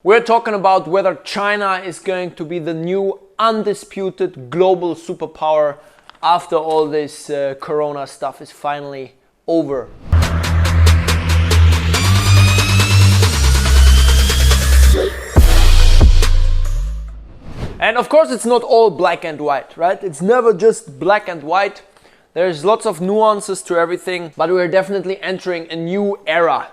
We're talking about whether China is going to be the new undisputed global superpower after all this corona stuff is finally over. And of course it's not all black and white, right? It's never just black and white. There's lots of nuances to everything, but we're definitely entering a new era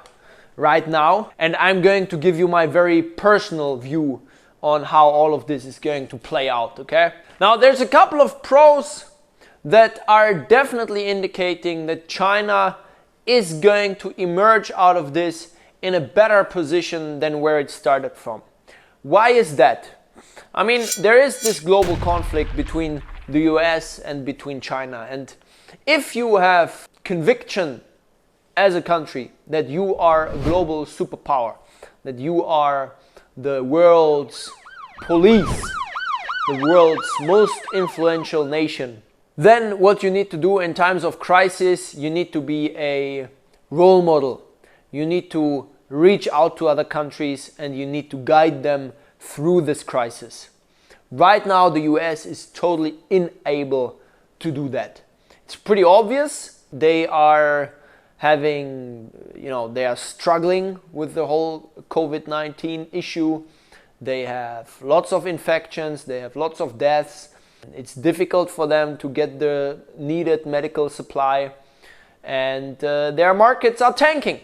right now, and I'm going to give you my very personal view on how all of this is going to play out, okay? Now there's a couple of pros that are definitely indicating that China is going to emerge out of this in a better position than where it started from. Why is that? I mean, there is this global conflict between the US and between China, and if you have conviction as a country that you are a global superpower, that you are the world's police, the world's most influential nation, then what you need to do in times of crisis, you need to be a role model. You need to reach out to other countries and you need to guide them through this crisis. Right now, the US is totally unable to do that. It's pretty obvious. They are they are struggling with the whole COVID-19 issue. They have lots of infections, they have lots of deaths. It's difficult for them to get the needed medical supply, and their markets are tanking.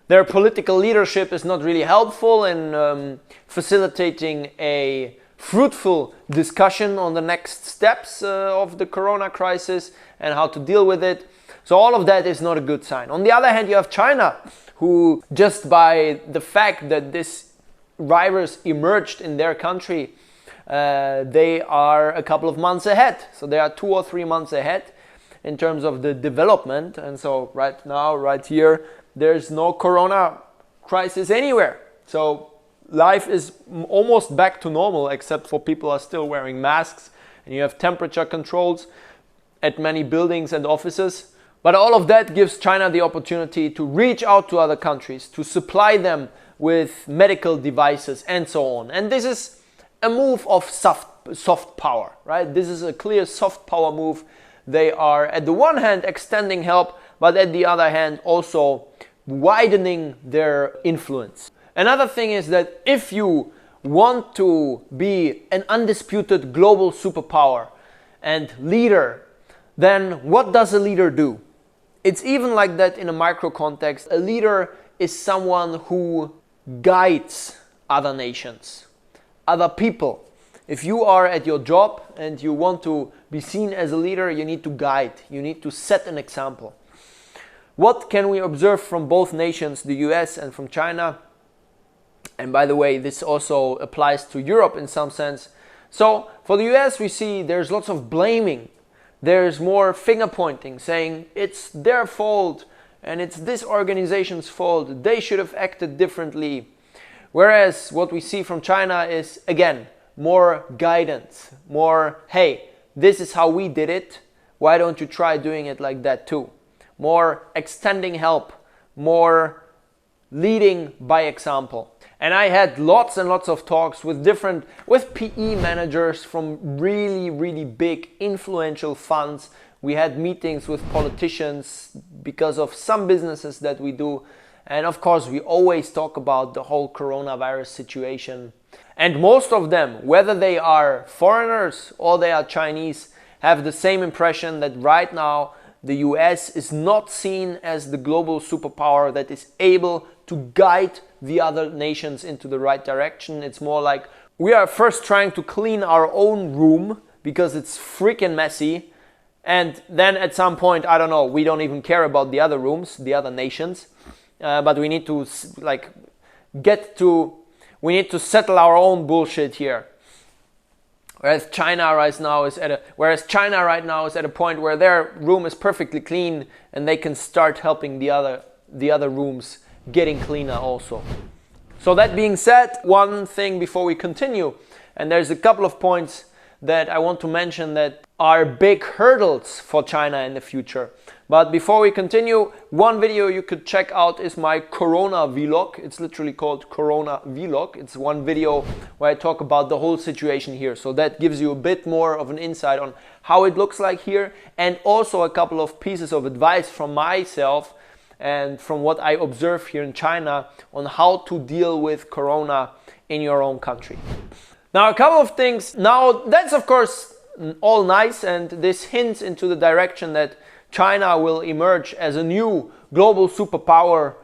Their political leadership is not really helpful in facilitating a fruitful discussion on the next steps of the corona crisis and how to deal with it. So all of that is not a good sign. On the other hand, you have China, who just by the fact that this virus emerged in their country, they are a couple of months ahead. So they are 2 or 3 months ahead in terms of the development. And so right now, right here, there's no corona crisis anywhere. So life is almost back to normal, except for people are still wearing masks and you have temperature controls at many buildings and offices. But all of that gives China the opportunity to reach out to other countries, to supply them with medical devices and so on. And this is a move of soft power, right? This is a clear soft power move. They are at the one hand extending help, but at the other hand also widening their influence. Another thing is that if you want to be an undisputed global superpower and leader, then what does a leader do? It's even like that in a micro context. A leader is someone who guides other nations, other people. If you are at your job and you want to be seen as a leader, you need to guide, you need to set an example. What can we observe from both nations, the US and from China? And by the way, this also applies to Europe in some sense. So for the US, we see there's lots of blaming. There's more finger pointing, saying it's their fault and it's this organization's fault. They should have acted differently. Whereas what we see from China is, again, more guidance, more, hey, this is how we did it. Why don't you try doing it like that too? More extending help, more leading by example. And I had lots and lots of talks with PE managers from really, really big influential funds. We had meetings with politicians because of some businesses that we do. And of course, we always talk about the whole coronavirus situation. And most of them, whether they are foreigners or they are Chinese, have the same impression that right now the US is not seen as the global superpower that is able to guide the other nations into the right direction. It's more like we are first trying to clean our own room because it's freaking messy. And then at some point, I don't know, we don't even care about the other rooms, the other nations. But we need to we need to settle our own bullshit here. Whereas China right now is at a point where their room is perfectly clean and they can start helping the other rooms getting cleaner also. So that being said, one thing before we continue, and there's a couple of points that I want to mention that are big hurdles for China in the future. But before we continue, one video you could check out is my Corona vlog. It's literally called Corona vlog. It's one video where I talk about the whole situation here. So that gives you a bit more of an insight on how it looks like here, and also a couple of pieces of advice from myself and from what I observe here in China on how to deal with Corona in your own country. Now, a couple of things. Now, that's of course all nice, and this hints into the direction that China will emerge as a new global superpower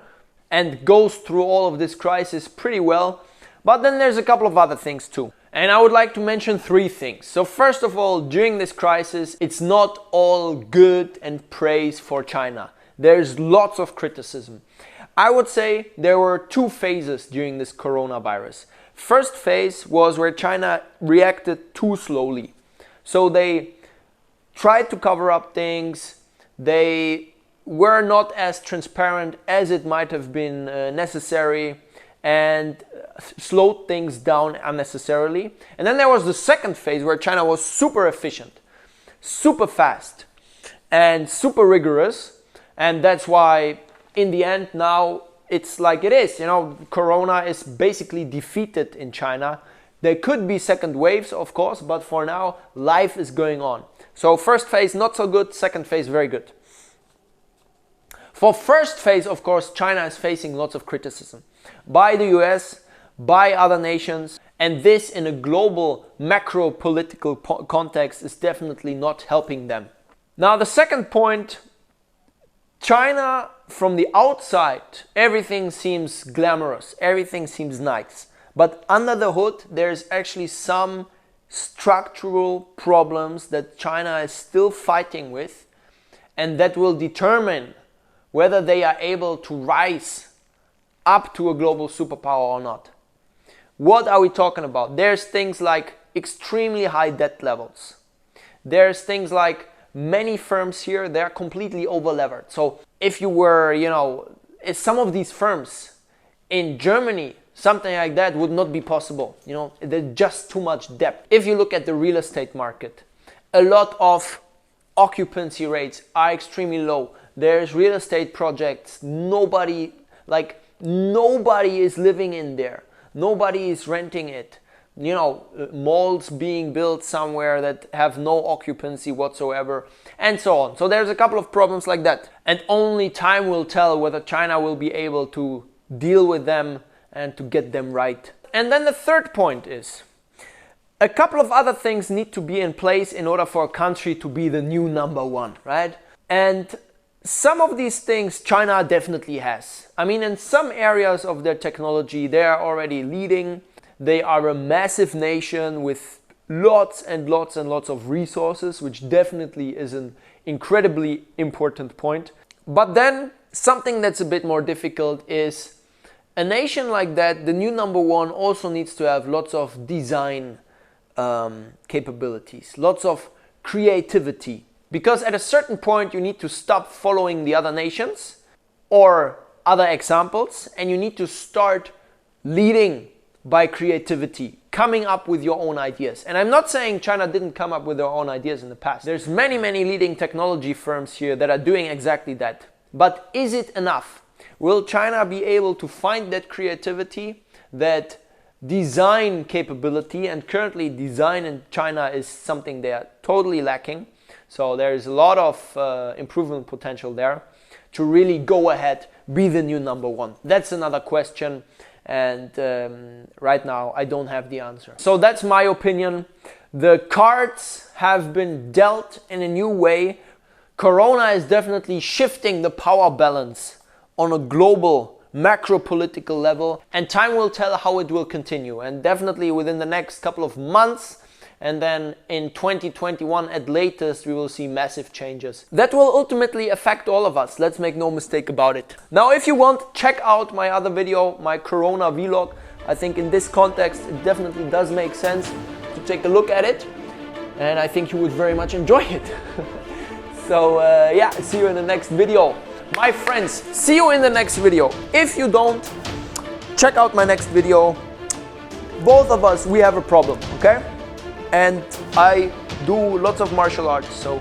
and goes through all of this crisis pretty well. But then there's a couple of other things too. And I would like to mention three things. So first of all, during this crisis, it's not all good and praise for China. There's lots of criticism. I would say there were two phases during this coronavirus. First phase was where China reacted too slowly. So they tried to cover up things. They were not as transparent as it might have been necessary, and slowed things down unnecessarily. And then there was the second phase where China was super efficient, super fast, and super rigorous. And that's why in the end now it's like it is. You know, Corona is basically defeated in China. There could be second waves, of course, but for now life is going on. So first phase not so good, second phase very good. For first phase, of course, China is facing lots of criticism by the US, by other nations, and this in a global macro political context is definitely not helping them. Now, the second point, China from the outside, everything seems glamorous, everything seems nice, but under the hood there's actually some structural problems that China is still fighting with, and that will determine whether they are able to rise up to a global superpower or not. What are we talking about? There's things like extremely high debt levels. There's things like many firms here, they're completely over-levered. So if you were, if some of these firms in Germany, something like that would not be possible. There's just too much debt. If you look at the real estate market, a lot of occupancy rates are extremely low. There's real estate projects, nobody is living in there. Nobody is renting it. Malls being built somewhere that have no occupancy whatsoever, and so on. So there's a couple of problems like that. And only time will tell whether China will be able to deal with them and to get them right. And then the third point is, a couple of other things need to be in place in order for a country to be the new number one, right? And some of these things China definitely has. I mean, in some areas of their technology, they are already leading. They are a massive nation with lots and lots and lots of resources, which definitely is an incredibly important point. But then something that's a bit more difficult is a nation like that, the new number one, also needs to have lots of design capabilities, lots of creativity. Because at a certain point you need to stop following the other nations or other examples, and you need to start leading by creativity, coming up with your own ideas. And I'm not saying China didn't come up with their own ideas in the past. There's many leading technology firms here that are doing exactly that. But is it enough? Will China be able to find that creativity, that design capability? And currently design in China is something they are totally lacking. So there is a lot of improvement potential there to really go ahead, be the new number one. That's another question, and right now I don't have the answer. So that's my opinion. The cards have been dealt in a new way. Corona is definitely shifting the power balance on a global macro political level, and time will tell how it will continue. And definitely within the next couple of months, and then in 2021 at latest, we will see massive changes. That will ultimately affect all of us, let's make no mistake about it. Now, if you want, check out my other video, my Corona vlog. I think in this context, it definitely does make sense to take a look at it, and I think you would very much enjoy it. So yeah, see you in the next video. My friends, see you in the next video. If you don't, check out my next video. Both of us, we have a problem, okay? And I do lots of martial arts, so